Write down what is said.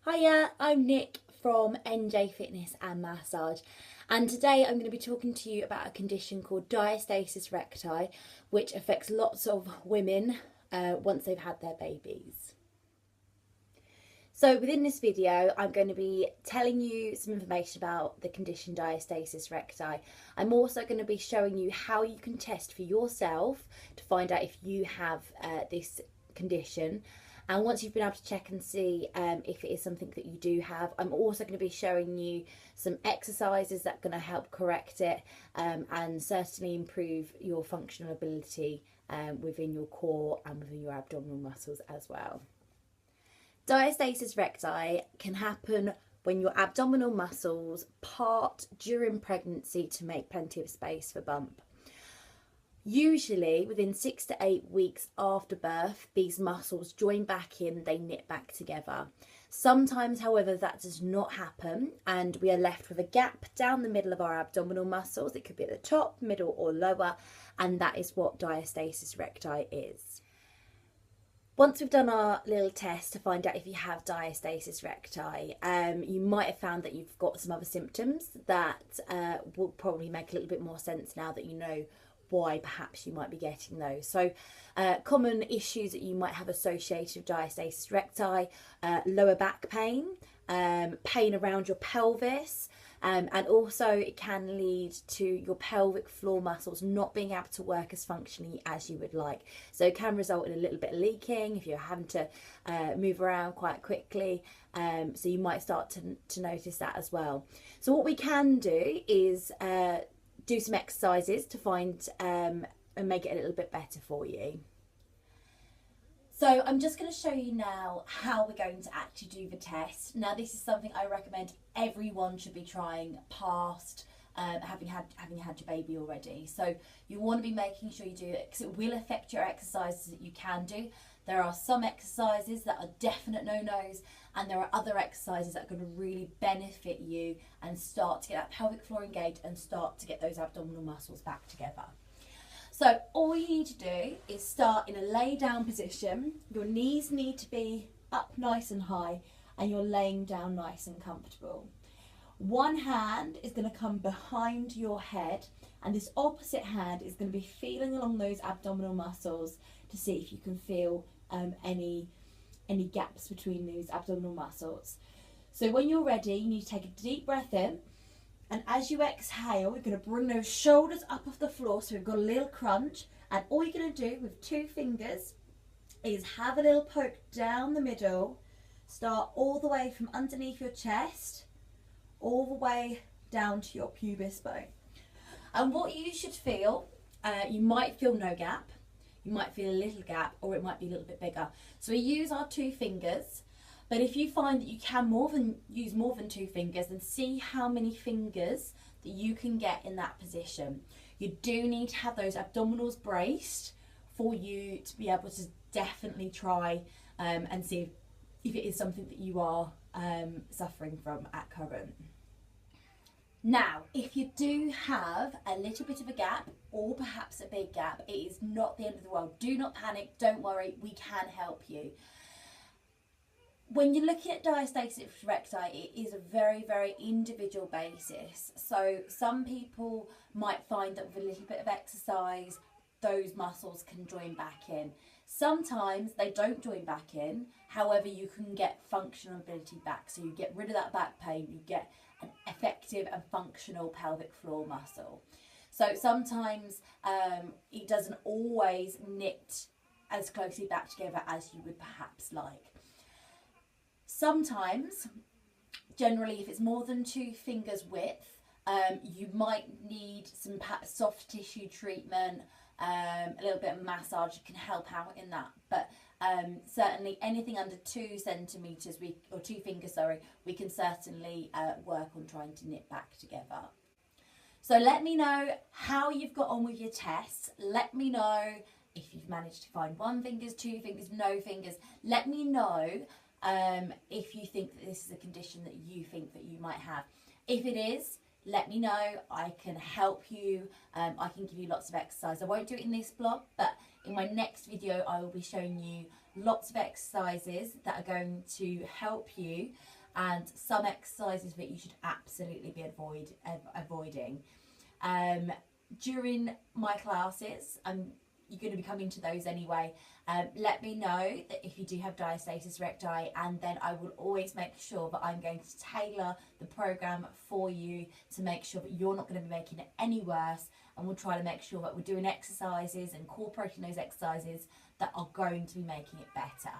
Hiya, I'm Nick from NJ Fitness and Massage, and today I'm going to be talking to you about a condition called diastasis recti, which affects lots of women once they've had their babies. So within this video, I'm going to be telling you some information about the condition diastasis recti. I'm also going to be showing you how you can test for yourself to find out if you have this condition. And once you've been able to check and see if it is something that you do have, I'm also going to be showing you some exercises that are going to help correct it and certainly improve your functional ability within your core and within your abdominal muscles as well. Diastasis recti can happen when your abdominal muscles part during pregnancy to make plenty of space for bump. Usually within 6 to 8 weeks after birth, these muscles join back in, they knit back together. Sometimes, however, that does not happen and we are left with a gap down the middle of our abdominal muscles. It could be at the top, middle or lower, and that is what diastasis recti is. Once we've done our little test to find out if you have diastasis recti, you might have found that you've got some other symptoms that will probably make a little bit more sense now that you know why perhaps you might be getting those. So common issues that you might have associated with diastasis recti: lower back pain, pain around your pelvis, and also it can lead to your pelvic floor muscles not being able to work as functionally as you would like. So it can result in a little bit of leaking if you're having to move around quite quickly. So you might start to notice that as well. So what we can do is do some exercises to find and make it a little bit better for you. So I'm just going to show you now how we're going to actually do the test. Now this is something I recommend everyone should be trying past having had your baby already. So you want to be making sure you do it because it will affect your exercises that you can do. There are some exercises that are definite no-nos, and there are other exercises that are going to really benefit you and start to get that pelvic floor engaged and start to get those abdominal muscles back together. So all you need to do is start in a lay down position. Your knees need to be up nice and high and you're laying down nice and comfortable. One hand is going to come behind your head and this opposite hand is going to be feeling along those abdominal muscles to see if you can feel any gaps between those abdominal muscles. So when you're ready, you need to take a deep breath in, and as you exhale, you're going to bring those shoulders up off the floor so we've got a little crunch, and all you're going to do with 2 fingers is have a little poke down the middle, start all the way from underneath your chest all the way down to your pubis bone. And what you should feel, you might feel no gap, you might feel a little gap, or it might be a little bit bigger. So we use our 2 fingers, but if you find that you can use more than 2 fingers, then see how many fingers that you can get in that position. You do need to have those abdominals braced for you to be able to definitely try and see if it is something that you are suffering from at current. Now, if you do have a little bit of a gap or perhaps a big gap, it is not the end of the world. Do not panic, don't worry, we can help you. When you're looking at diastasis recti, it is a very, very individual basis. So some people might find that with a little bit of exercise, those muscles can join back in. Sometimes they don't join back in, however you can get functional ability back. So you get rid of that back pain, you get an effective and functional pelvic floor muscle. So sometimes it doesn't always knit as closely back together as you would perhaps like. Sometimes, generally if it's more than 2 fingers width, you might need some soft tissue treatment, a little bit of massage can help out in that, but certainly anything under 2 centimetres, or 2 fingers, sorry, we can certainly work on trying to knit back together. So let me know how you've got on with your tests. Let me know if you've managed to find 1 finger, 2 fingers, no fingers. Let me know if you think that this is a condition that you think that you might have. If it is, let me know. I can help you. I can give you lots of exercise. I won't do it in this blog, but in my next video I will be showing you lots of exercises that are going to help you, and some exercises that you should absolutely be avoiding. During my classes, you're going to be coming to those anyway. Let me know that if you do have diastasis recti, and then I will always make sure that I'm going to tailor the program for you to make sure that you're not going to be making it any worse, and we'll try to make sure that we're doing exercises, incorporating those exercises that are going to be making it better.